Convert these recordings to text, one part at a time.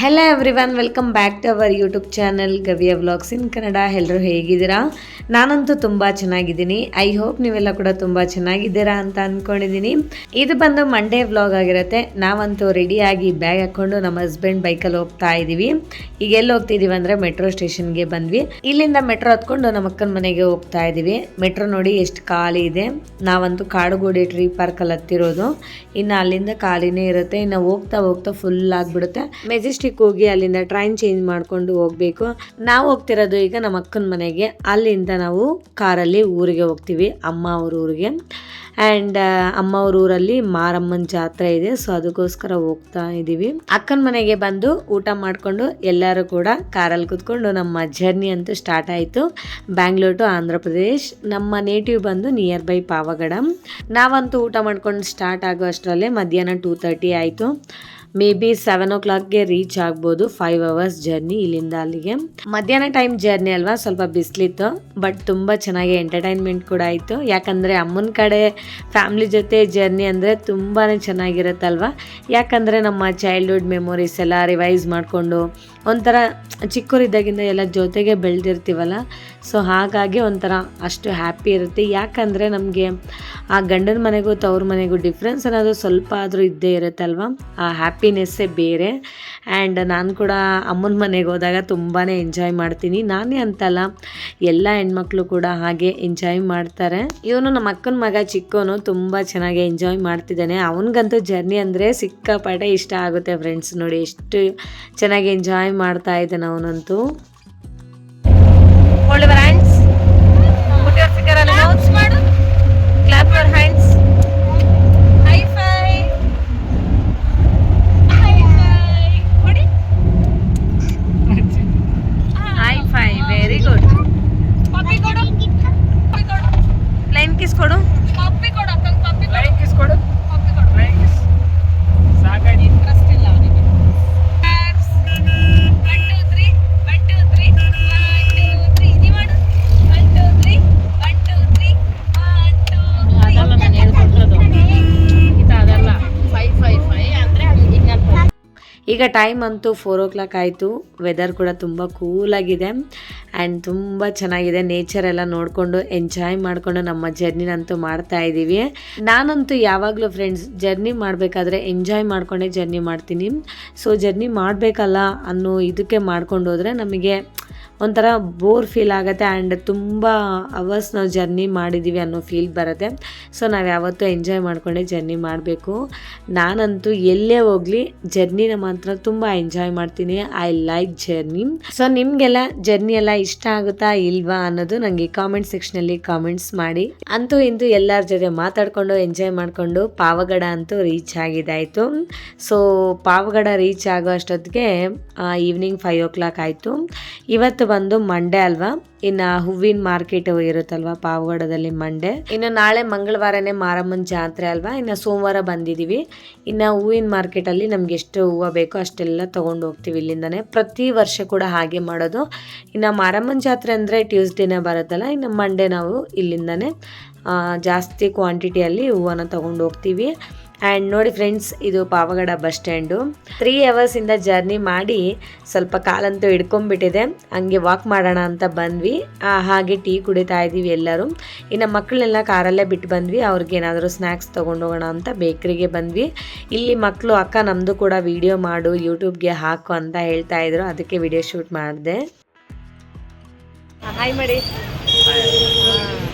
Hello everyone, welcome back to our YouTube channel ಗವಿಯ vlogs in Kannada. ಎಲ್ಲರೂ ಹೇಗಿದ್ದೀರಾ? ನಾನಂತೂ ತುಂಬ ಚೆನ್ನಾಗಿದ್ದೀನಿ. ಐ ಹೋಪ್ ನೀವೆಲ್ಲ ಕೂಡ ತುಂಬ ಚೆನ್ನಾಗಿದ್ದೀರಾ ಅಂತ ಅಂದ್ಕೊಂಡಿದ್ದೀನಿ. ಇದು ಬಂದು ಮಂಡೇ ವ್ಲಾಗ್ ಆಗಿರುತ್ತೆ. ನಾವಂತೂ ರೆಡಿಯಾಗಿ ಬ್ಯಾಗ್ ಹಾಕ್ಕೊಂಡು ನಮ್ಮ ಹಸ್ಬೆಂಡ್ ಬೈಕಲ್ಲಿ ಹೋಗ್ತಾ ಇದ್ದೀವಿ. ಈಗ ಎಲ್ಲಿ ಹೋಗ್ತಿದ್ದೀವಿ ಅಂದರೆ ಮೆಟ್ರೋ ಸ್ಟೇಷನ್ಗೆ ಬಂದ್ವಿ. ಇಲ್ಲಿಂದ ಮೆಟ್ರೋ ಹತ್ಕೊಂಡು ನಮ್ಮ ಅಕ್ಕನ ಮನೆಗೆ ಹೋಗ್ತಾ ಇದ್ದೀವಿ. ಮೆಟ್ರೋ ನೋಡಿ ಎಷ್ಟು ಖಾಲಿ ಇದೆ. ನಾವಂತೂ ಕಾಡುಗೋಡಿ ಟ್ರೀ ಪಾರ್ಕಲ್ಲಿ ಹತ್ತಿರೋದು. ಇನ್ನು ಅಲ್ಲಿಂದ ಖಾಲಿನೇ ಇರುತ್ತೆ. ಇನ್ನು ಹೋಗ್ತಾ ಹೋಗ್ತಾ ಫುಲ್ ಆಗಿಬಿಡುತ್ತೆ. ಮೆಜೆಸ್ಟಿಕ್ ಹೋಗಿ ಅಲ್ಲಿಂದ ಟ್ರೈನ್ ಚೇಂಜ್ ಮಾಡ್ಕೊಂಡು ಹೋಗ್ಬೇಕು. ನಾವು ಹೋಗ್ತಿರೋದು ಈಗ ನಮ್ಮ ಅಕ್ಕನ ಮನೆಗೆ. ಅಲ್ಲಿಂದ ನಾವು ಕಾರಲ್ಲಿ ಊರಿಗೆ ಹೋಗ್ತೀವಿ, ಅಮ್ಮ ಅವ್ರ ಊರಿಗೆ. ಆ್ಯಂಡ್ ಅಮ್ಮ ಅವ್ರ ಊರಲ್ಲಿ ಮಾರಮ್ಮನ ಜಾತ್ರೆ ಇದೆ, ಸೊ ಅದಕ್ಕೋಸ್ಕರ ಹೋಗ್ತಾ ಇದ್ದೀವಿ. ಅಕ್ಕನ ಮನೆಗೆ ಬಂದು ಊಟ ಮಾಡಿಕೊಂಡು ಎಲ್ಲರೂ ಕೂಡ ಕಾರಲ್ಲಿ ಕುತ್ಕೊಂಡು ನಮ್ಮ ಜರ್ನಿ ಅಂತೂ ಸ್ಟಾರ್ಟ್ ಆಯಿತು. ಬ್ಯಾಂಗ್ಳೂರ್ ಟು ಆಂಧ್ರ ಪ್ರದೇಶ್. ನಮ್ಮ ನೇಟಿವ್ ಬಂದು ನಿಯರ್ ಬೈ ಪಾವಗಡ. ನಾವಂತೂ ಊಟ ಮಾಡ್ಕೊಂಡು ಸ್ಟಾರ್ಟ್ ಆಗೋ ಅಷ್ಟರಲ್ಲೇ ಮಧ್ಯಾಹ್ನ 2:30 ಆಯಿತು. ಮೇ ಬಿ 7 o'clockಗೆ ರೀಚ್ ಆಗ್ಬೋದು. 5 hours ಜರ್ನಿ ಇಲ್ಲಿಂದ ಅಲ್ಲಿಗೆ. ಮಧ್ಯಾಹ್ನ ಟೈಮ್ ಜರ್ನಿ ಅಲ್ವಾ, ಸ್ವಲ್ಪ ಬಿಸಿಲಿತ್ತು, ಬಟ್ ತುಂಬ ಚೆನ್ನಾಗಿ ಎಂಟರ್ಟೈನ್ಮೆಂಟ್ ಕೂಡ ಆಯಿತು. ಯಾಕಂದರೆ ಅಮ್ಮನ ಕಡೆ ಫ್ಯಾಮ್ಲಿ ಜೊತೆ ಜರ್ನಿ ಅಂದರೆ ತುಂಬಾ ಚೆನ್ನಾಗಿರುತ್ತಲ್ವ. ಯಾಕಂದರೆ ನಮ್ಮ ಚೈಲ್ಡ್ಹುಡ್ ಮೆಮೊರೀಸ್ ಎಲ್ಲ ರಿವೈಸ್ ಮಾಡಿಕೊಂಡು ಒಂಥರ ಚಿಕ್ಕವರಿದ್ದಾಗಿಂದ ಎಲ್ಲ ಜೊತೆಗೆ ಬೆಳೆದಿರ್ತೀವಲ್ಲ, ಸೊ ಹಾಗಾಗಿ ಒಂಥರ ಅಷ್ಟು ಹ್ಯಾಪಿ ಇರುತ್ತೆ. ಯಾಕಂದರೆ ನಮಗೆ ಆ ಗಂಡನ ಮನೆಗೂ ತವ್ರ ಮನೆಗೂ ಡಿಫ್ರೆನ್ಸ್ ಅನ್ನೋದು ಸ್ವಲ್ಪ ಆದರೂ ಇದ್ದೇ ಇರುತ್ತಲ್ವ. ಆ ಹ್ಯಾಪಿನೆಸ್ಸೇ ಬೇರೆ. ಆ್ಯಂಡ್ ನಾನು ಕೂಡ ಅಮ್ಮನ ಮನೆಗೆ ಹೋದಾಗ ತುಂಬಾ ಎಂಜಾಯ್ ಮಾಡ್ತೀನಿ. ನಾನೇ ಅಂತಲ್ಲ, ಎಲ್ಲ ಹೆಣ್ಮಕ್ಳು ಕೂಡ ಹಾಗೆ ಎಂಜಾಯ್ ಮಾಡ್ತಾರೆ. ಇವನು ನಮ್ಮ ಅಕ್ಕನ ಮಗ ಚಿಕ್ಕವನು ತುಂಬ ಚೆನ್ನಾಗಿ ಎಂಜಾಯ್ ಮಾಡ್ತಿದ್ದಾನೆ. ಅವನಿಗಂತೂ ಜರ್ನಿ ಅಂದರೆ ಸಿಕ್ಕಾಪಟ್ಟೆ ಇಷ್ಟ ಆಗುತ್ತೆ. ಫ್ರೆಂಡ್ಸ್ ನೋಡಿ ಎಷ್ಟು ಚೆನ್ನಾಗಿ ಎಂಜಾಯ್ ಮಾಡ್ತಾ ಇದ್ದಾನೆ ಅವನಂತೂ. ಈಗ ಟೈಮ್ ಅಂತೂ 4 o'clock ಆಯಿತು. ವೆದರ್ ಕೂಡ ತುಂಬ ಕೂಲಾಗಿದೆ ಆ್ಯಂಡ್ ತುಂಬ ಚೆನ್ನಾಗಿದೆ. ನೇಚರ್ ಎಲ್ಲ ನೋಡಿಕೊಂಡು ಎಂಜಾಯ್ ಮಾಡಿಕೊಂಡು ನಮ್ಮ ಜರ್ನಿನಂತೂ ಮಾಡ್ತಾ ಇದ್ದೀವಿ. ನಾನಂತೂ ಯಾವಾಗಲೂ ಫ್ರೆಂಡ್ಸ್ ಜರ್ನಿ ಮಾಡಬೇಕಾದ್ರೆ ಎಂಜಾಯ್ ಮಾಡಿಕೊಂಡೇ ಜರ್ನಿ ಮಾಡ್ತೀನಿ. ಸೊ ಜರ್ನಿ ಮಾಡಬೇಕಲ್ಲ ಅನ್ನೋ ಇದಕ್ಕೆ ಮಾಡ್ಕೊಂಡು ಹೋದರೆ ನಮಗೆ ಒಂಥರ ಬೋರ್ ಫೀಲ್ ಆಗುತ್ತೆ. ಆ್ಯಂಡ್ ತುಂಬ ಅವರ್ಸ್ ನಾವು ಜರ್ನಿ ಮಾಡಿದ್ದೀವಿ ಅನ್ನೋ ಫೀಲ್ ಬರುತ್ತೆ. ಸೊ ನಾವು ಯಾವತ್ತೂ ಎಂಜಾಯ್ ಮಾಡಿಕೊಂಡೇ ಜರ್ನಿ ಮಾಡಬೇಕು. ನಾನಂತೂ ಎಲ್ಲೇ ಹೋಗಲಿ ಜರ್ನಿನ ಮಾತ್ರ ತುಂಬ ಎಂಜಾಯ್ ಮಾಡ್ತೀನಿ. I like journey. ಸೊ ನಿಮಗೆಲ್ಲ ಜರ್ನಿ ಎಲ್ಲ ಇಷ್ಟ ಆಗುತ್ತಾ ಇಲ್ವಾ ಅನ್ನೋದು ನನಗೆ ಕಾಮೆಂಟ್ ಸೆಕ್ಷನಲ್ಲಿ ಕಾಮೆಂಟ್ಸ್ ಮಾಡಿ. ಅಂತೂ ಇಂತೂ ಎಲ್ಲರ ಜೊತೆ ಮಾತಾಡಿಕೊಂಡು ಎಂಜಾಯ್ ಮಾಡಿಕೊಂಡು ಪಾವಗಡ ಅಂತೂ ರೀಚ್ ಆಗಿದ್ದಾಯಿತು. ಸೊ ಪಾವಗಡ ರೀಚ್ ಆಗೋ ಅಷ್ಟೊತ್ತಿಗೆ ಈವ್ನಿಂಗ್ 5 o'clock ಆಯಿತು. ಇವತ್ತು ಬಂದು ಮಂಡೇ ಅಲ್ವಾ, ಇನ್ನು ಹೂವಿನ ಮಾರ್ಕೆಟ್ ಇರುತ್ತಲ್ವ ಪಾವಗಡದಲ್ಲಿ ಮಂಡೇ. ಇನ್ನು ನಾಳೆ ಮಂಗಳವಾರನೇ ಮಾರಮ್ಮನ ಜಾತ್ರೆ ಅಲ್ವಾ, ಇನ್ನು ಸೋಮವಾರ ಬಂದಿದ್ದೀವಿ. ಇನ್ನು ಹೂವಿನ ಮಾರ್ಕೆಟಲ್ಲಿ ನಮ್ಗೆ ಎಷ್ಟು ಹೂವು ಬೇಕೋ ಅಷ್ಟೆಲ್ಲ ತೊಗೊಂಡು ಹೋಗ್ತೀವಿ ಇಲ್ಲಿಂದನೇ. ಪ್ರತಿ ವರ್ಷ ಕೂಡ ಹಾಗೆ ಮಾಡೋದು. ಇನ್ನು ಮಾರಮ್ಮನ ಜಾತ್ರೆ ಅಂದರೆ ಟ್ಯೂಸ್ಡೇನೇ ಬರುತ್ತಲ್ಲ, ಇನ್ನು ಮಂಡೇ ನಾವು ಇಲ್ಲಿಂದನೇ ಜಾಸ್ತಿ ಕ್ವಾಂಟಿಟಿಯಲ್ಲಿ ಹೂವನ್ನು ತೊಗೊಂಡು ಹೋಗ್ತೀವಿ. ಆ್ಯಂಡ್ ನೋಡಿ ಫ್ರೆಂಡ್ಸ್, ಇದು Pavagada bus stand. 3 hours journey ಮಾಡಿ ಸ್ವಲ್ಪ ಕಾಲಂತೂ ಹಿಡ್ಕೊಂಡ್ಬಿಟ್ಟಿದೆ. ಹಂಗೆ ವಾಕ್ ಮಾಡೋಣ ಅಂತ ಬಂದ್ವಿ. ಹಾಗೆ ಟೀ ಕುಡಿತಾ ಇದ್ದೀವಿ ಎಲ್ಲರೂ. ಇನ್ನು ಮಕ್ಕಳನ್ನೆಲ್ಲ ಕಾರಲ್ಲೇ ಬಿಟ್ಟು ಬಂದ್ವಿ. ಅವ್ರಿಗೇನಾದರೂ ಸ್ನ್ಯಾಕ್ಸ್ ತೊಗೊಂಡೋಗೋಣ ಅಂತ ಬೇಕ್ರಿಗೆ ಬಂದ್ವಿ. ಇಲ್ಲಿ ಮಕ್ಕಳು ಅಕ್ಕ ನಮ್ಮದು ಕೂಡ ವಿಡಿಯೋ ಮಾಡು ಯೂಟ್ಯೂಬ್ಗೆ ಹಾಕು ಅಂತ ಹೇಳ್ತಾ ಇದ್ರು. ಅದಕ್ಕೆ ವಿಡಿಯೋ ಶೂಟ್ ಮಾಡಿದೆ. ಹಾಯ್ ಮಾಡಿ.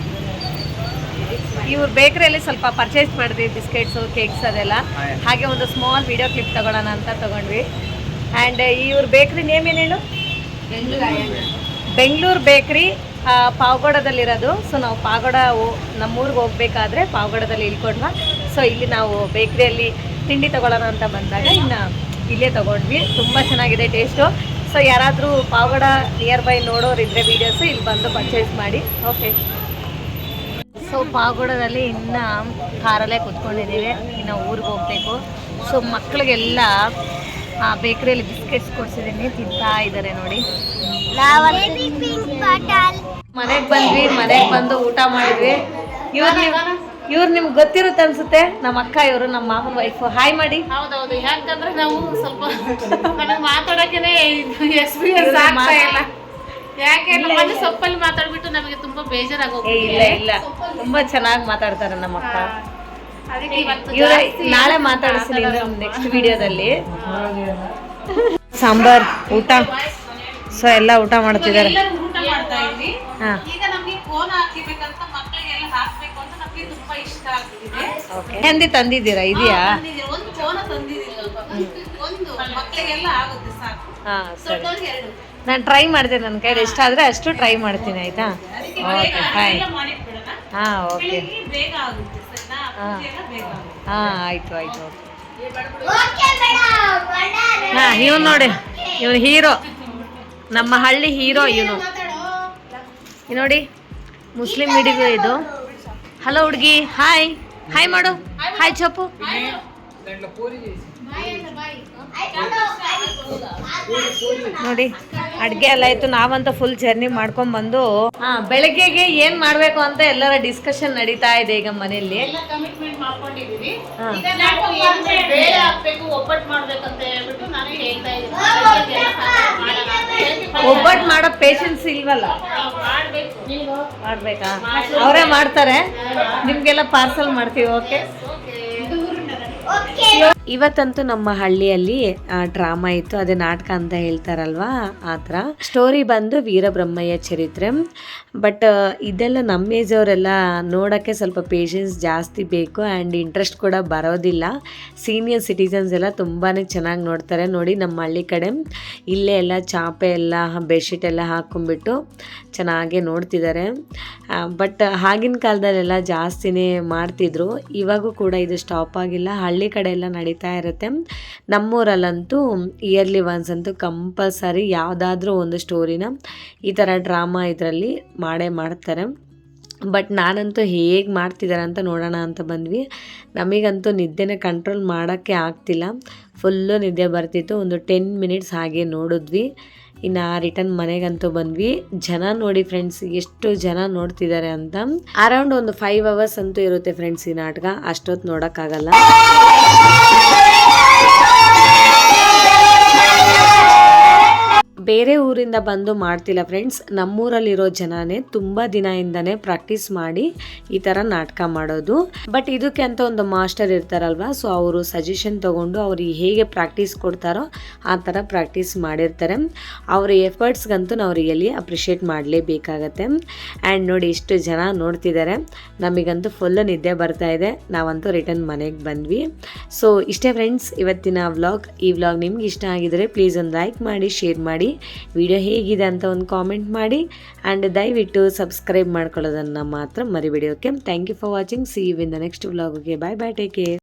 ಇವ್ರ ಬೇಕರಿಯಲ್ಲಿ ಸ್ವಲ್ಪ ಪರ್ಚೇಸ್ ಮಾಡಿದ್ವಿ, ಬಿಸ್ಕೆಟ್ಸು, ಕೇಕ್ಸ್ ಅದೆಲ್ಲ. ಹಾಗೆ ಒಂದು ಸ್ಮಾಲ್ ವಿಡಿಯೋ ಕ್ಲಿಪ್ ತಗೊಳ್ಳೋಣ ಅಂತ ತಗೊಂಡ್ವಿ. ಆ್ಯಂಡ್ ಇವ್ರ ಬೇಕ್ರಿ ನೇಮ್ ಏನು ಹೇಳು? ಬೆಂಗಳೂರು ಬೇಕ್ರಿ, ಪಾವಗಡದಲ್ಲಿರೋದು. ಸೊ ನಾವು ಪಾವಗಡ ನಮ್ಮೂರಿಗೆ ಹೋಗ್ಬೇಕಾದ್ರೆ ಪಾವಗಡದಲ್ಲಿ ಇಳ್ಕೊಂಡ್ವಾ. ಸೊ ಇಲ್ಲಿ ನಾವು ಬೇಕ್ರಿಯಲ್ಲಿ ತಿಂಡಿ ತಗೊಳ್ಳೋಣ ಅಂತ ಬಂದಾಗ ಇನ್ನು ಇಲ್ಲೇ ತೊಗೊಂಡ್ವಿ. ತುಂಬ ಚೆನ್ನಾಗಿದೆ ಟೇಸ್ಟು. ಸೊ ಯಾರಾದರೂ ಪಾವಗಡ ನಿಯರ್ ಬೈ ನೋಡೋರಿದ್ರೆ ವೀಡಿಯೋಸು ಇಲ್ಲಿ ಬಂದು ಪರ್ಚೇಸ್ ಮಾಡಿ. ಓಕೆ. ಸೊ ಪಾವಗಡದಲ್ಲಿ ಇನ್ನು ಕಾರಲ್ಲೇ ಕುತ್ಕೊಂಡಿದ್ದೀವಿ. ಇನ್ನು ಊರಿಗೆ ಹೋಗಬೇಕು. ಸೊ ಮಕ್ಕಳಿಗೆಲ್ಲ ಬೇಕ್ರಿಯಲ್ಲಿ ಬಿಸ್ಕೆಟ್ಸ್ ಕೊಡ್ಸಿದ್ದೀನಿ, ತಿಂತಾ ಇದ್ದಾರೆ ನೋಡಿ. ಮನೆಗೆ ಬಂದ್ವಿ, ಮನೆಗೆ ಬಂದು ಊಟ ಮಾಡಿದ್ವಿ. ಇವ್ರು ಇವ್ರು ನಿಮ್ಗೆ ಗೊತ್ತಿರುತ್ತೆ ಅನ್ಸುತ್ತೆ, ನಮ್ಮ ಅಕ್ಕ ಇವರು ನಮ್ಮ ಮಾಮನ ವೈಫ್. ಹಾಯ್ ಮಾಡಿ. ಹೌದೌದು, ಯಾಕಂದ್ರೆ ನಾವು ಸ್ವಲ್ಪ ನನಗೆ ಮಾತಾಡೋಕೆ ಎಕ್ಸ್ಪೀರಿಯನ್ಸ್ ಆಗ್ತಾ ಇಲ್ಲ. ಯಾಕೆ ನಮ್ಮಲ್ಲಿ ಸೊಪ್ಪಲ್ಲಿ ಮಾತಾಡ್ಬಿಟ್ಟು ನಮಗೆ ತುಂಬಾ ಬೇಜಾರಾಗೋಗಿದೆ. ಇಲ್ಲ ಇಲ್ಲ, ತುಂಬಾ ಚೆನ್ನಾಗಿ ಮಾತಾಡ್ತಾರೆ ನಮ್ಮ ಅಕ್ಕ. ಅದಕ್ಕೆ ಇವ್ರ ನಾಳೆ ಮಾತಾಡಿಸ್ತೀನಿ ನೆಕ್ಸ್ಟ್ ವಿಡಿಯೋದಲ್ಲಿ. ಸಾಂಬಾರ್ ಊಟ ಸೊ ಎಲ್ಲ ಊಟ ಮಾಡ್ತಿದ್ದಾರೆ. ಊಟ ಮಾಡ್ತಾ ಇದ್ವಿ. ಹಾ, ಈಗ ನಮಗೆ ಕೋನ್ ಹಾಕಿಬೇಕಂತ ಮಕ್ಕಳಿಗೆಲ್ಲ ಹಾಕ್ಬೇಕು ಅಂತ ನಮಗೆ ತುಂಬಾ ಇಷ್ಟ ಆಗ್ತಿದೆ. ಓಕೆ. ಹೆಂದಿ ತಂದಿದ್ದೀರಾ? ಇದೆಯಾ? ಒಂದು ಕೋನ ತಂದಿದ್ದೀವಿ, ಒಂದು ಮಕ್ಕಳಿಗೆಲ್ಲ ಆಗುತ್ತೆ ಸಾಕು. ಹಾ ಸರಿ, ದೊಡ್ಡವ್ರಿಗೆ ಎರಡು. ನಾನು ಟ್ರೈ ಮಾಡ್ತೀನಿ, ನನ್ನ ಕೈಲಿ ಎಷ್ಟಾದರೆ ಅಷ್ಟು ಟ್ರೈ ಮಾಡ್ತೀನಿ. ಆಯಿತಾ? Okay bye. ಮಾಡಿಟ್ಬಿಡೋಣ, ಹಾಂ ಓಕೆ. ಬೆಳಿಗ್ಗೆ ಬೇಗ ಆಗುತ್ತೆ. ಸರಿನಾ? ಪೂಜೆ ಎಲ್ಲ ಬೇಗ ಆಗುತ್ತೆ. ಹಾಂ ಆಯಿತು ಆಯಿತು ಓಕೆ. ಹಾಂ, ಇವನು ನೋಡಿ, ಇವನು ಹೀರೋ, ನಮ್ಮ ಹಳ್ಳಿ ಹೀರೋ ಇವನು. ನೋಡಿ ಮುಸ್ಲಿಂ ಹುಡುಗಿ ಇದು. ಹಲೋ ಹುಡುಗಿ, ಹಾಯ್ ಹಾಯ್ ಮಾಡು. ಹಾಯ್ ಚಪ್ಪು. ನೋಡಿ ಅಡ್ಗೆ ಎಲ್ಲ ಆಯ್ತು. ನಾವಂತೂ ಫುಲ್ ಜರ್ನಿ ಮಾಡ್ಕೊಂಡ್ ಬಂದು ಬೆಳಗ್ಗೆಗೆ ಏನ್ ಮಾಡ್ಬೇಕು ಅಂತ ಎಲ್ಲರ ಡಿಸ್ಕಷನ್ ನಡೀತಾ ಇದೆ ಈಗ ಮನೆಯಲ್ಲಿ. ಎಲ್ಲ ಕಮಿಟ್ಮೆಂಟ್ ಮಾಡ್ಕೊಂಡಿದೀವಿ. ಈಗ ನಾವು ಏನು ಬೇಳೆ ಹಾಕ್ಬೇಕು, ಒಬ್ಬಟ್ಟು ಮಾಡ್ಬೇಕಂತ ಹೇಳ್ಬಿಟ್ಟು ನಾನು ಹೇಳ್ತಾ ಇದ್ದೀನಿ. ಒಬ್ಬಟ್ಟು ಮಾಡೋ ಪೇಷನ್ಸ್ ಇಲ್ವಲ್ಲ, ಮಾಡ್ಬೇಕಾ? ಅವರೇ ಮಾಡ್ತಾರೆ, ನಿಮ್ಗೆಲ್ಲ ಪಾರ್ಸಲ್ ಮಾಡ್ತೀವಿ. ಓಕೆ. ಇವತ್ತಂತೂ ನಮ್ಮ ಹಳ್ಳಿಯಲ್ಲಿ ಡ್ರಾಮಾ ಇತ್ತು, ಅದೇ ನಾಟಕ ಅಂತ ಹೇಳ್ತಾರಲ್ವಾ, ಆ ಥರ. ಸ್ಟೋರಿ ಬಂದು ವೀರಬ್ರಹ್ಮಯ್ಯ ಚರಿತ್ರೆ. ಬಟ್ ಇದೆಲ್ಲ ನಮ್ಮ ಏಜ್ ಅವರೆಲ್ಲ ನೋಡೋಕ್ಕೆ ಸ್ವಲ್ಪ ಪೇಷನ್ಸ್ ಜಾಸ್ತಿ ಬೇಕು ಆ್ಯಂಡ್ ಇಂಟ್ರೆಸ್ಟ್ ಕೂಡ ಬರೋದಿಲ್ಲ. ಸೀನಿಯರ್ ಸಿಟಿಸನ್ಸ್ ಎಲ್ಲ ತುಂಬಾ ಚೆನ್ನಾಗಿ ನೋಡ್ತಾರೆ. ನೋಡಿ ನಮ್ಮ ಹಳ್ಳಿ ಕಡೆ ಇಲ್ಲೇ ಎಲ್ಲ ಚಾಪೆ ಎಲ್ಲ ಬೆಡ್ಶೀಟ್ ಎಲ್ಲ ಹಾಕ್ಕೊಂಬಿಟ್ಟು ಚೆನ್ನಾಗೇ ನೋಡ್ತಿದ್ದಾರೆ. ಬಟ್ ಆಗಿನ ಕಾಲದಲ್ಲೆಲ್ಲ ಜಾಸ್ತಿನೇ ಮಾಡ್ತಿದ್ರು. ಇವಾಗೂ ಕೂಡ ಇದು ಸ್ಟಾಪ್ ಆಗಿಲ್ಲ, ಹಳ್ಳಿ ಕಡೆ ಎಲ್ಲ ನಡೀತಾ ಇರುತ್ತೆ. ನಮ್ಮೂರಲ್ಲಂತೂ ಇಯರ್ಲಿ ಒನ್ಸ್ ಅಂತೂ ಕಂಪಲ್ಸರಿ ಯಾವುದಾದ್ರೂ ಒಂದು ಸ್ಟೋರಿನ ಈ ಥರ ಡ್ರಾಮಾ ಇದರಲ್ಲಿ ಮಾಡೇ ಮಾಡ್ತಾರೆ. ಬಟ್ ನಾನಂತೂ ಹೇಗೆ ಮಾಡ್ತಿದ್ದಾರೆ ಅಂತ ನೋಡೋಣ ಅಂತ ಬಂದ್ವಿ. ನಮಗಂತೂ ನಿದ್ದೆನ ಕಂಟ್ರೋಲ್ ಮಾಡೋಕ್ಕೆ ಆಗ್ತಿಲ್ಲ, ಫುಲ್ಲು ನಿದ್ದೆ ಬರ್ತಿತ್ತು. ಒಂದು 10 ಮಿನಿಟ್ಸ್ ಹಾಗೆ ನೋಡಿದ್ವಿ, ಇನ್ನು ರಿಟರ್ನ್ ಮನೆಗಂತೂ ಬಂದ್ವಿ. ಜನ ನೋಡಿ ಫ್ರೆಂಡ್ಸ್, ಎಷ್ಟು ಜನ ನೋಡ್ತಿದ್ದಾರೆ ಅಂತ. ಅರೌಂಡ್ ಒಂದು 5 hours ಅಂತೂ ಇರುತ್ತೆ ಫ್ರೆಂಡ್ಸ್ ಈ ನಾಟಕ, ಅಷ್ಟೊತ್ತು ನೋಡೋಕ್ಕಾಗಲ್ಲ. ಬೇರೆ ಊರಿಂದ ಬಂದು ಮಾಡ್ತಿಲ್ಲ ಫ್ರೆಂಡ್ಸ್, ನಮ್ಮೂರಲ್ಲಿರೋ ಜನನೇ ತುಂಬ ದಿನದಿಂದನೇ ಪ್ರಾಕ್ಟೀಸ್ ಮಾಡಿ ಈ ಥರ ನಾಟಕ ಮಾಡೋದು. ಬಟ್ ಇದಕ್ಕೆ ಅಂತ ಒಂದು ಮಾಸ್ಟರ್ ಇರ್ತಾರಲ್ವ, ಸೊ ಅವರು ಸಜೆಷನ್ ತೊಗೊಂಡು ಅವ್ರು ಹೇಗೆ ಪ್ರಾಕ್ಟೀಸ್ ಕೊಡ್ತಾರೋ ಆ ಥರ ಪ್ರಾಕ್ಟೀಸ್ ಮಾಡಿರ್ತಾರೆ. ಅವ್ರ ಎಫರ್ಟ್ಸ್ಗಂತೂ ನಾವು ರಿಯಲಿ ಅಪ್ರಿಷಿಯೇಟ್ ಮಾಡಲೇಬೇಕಾಗತ್ತೆ. ಆ್ಯಂಡ್ ನೋಡಿ ಎಷ್ಟು ಜನ ನೋಡ್ತಿದ್ದಾರೆ, ನಮಗಂತೂ ಫುಲ್ ನಿದ್ದೆ ಬರ್ತಾ ಇದೆ. ನಾವಂತೂ ರಿಟರ್ನ್ ಮನೆಗೆ ಬಂದ್ವಿ. ಸೊ ಇಷ್ಟೇ ಫ್ರೆಂಡ್ಸ್ ಇವತ್ತಿನ ವ್ಲಾಗ್. ಈ ವ್ಲಾಗ್ ನಿಮ್ಗೆ ಇಷ್ಟ ಆಗಿದರೆ ಪ್ಲೀಸ್ ಒಂದು ಲೈಕ್ ಮಾಡಿ, ಶೇರ್ ಮಾಡಿ, ವಿಡಿಯೋ ಹೇಗಿದೆ ಅಂತ ಒಂದು ಕಾಮೆಂಟ್ ಮಾಡಿ ಆ್ಯಂಡ್ ದಯವಿಟ್ಟು ಸಬ್ಸ್ಕ್ರೈಬ್ ಮಾಡ್ಕೊಳ್ಳೋದನ್ನು ಮಾತ್ರ ಮರಿಬೇಡಿ. Okay, thank you for watching. See you in the next vlog. Okay, bye bye, take care.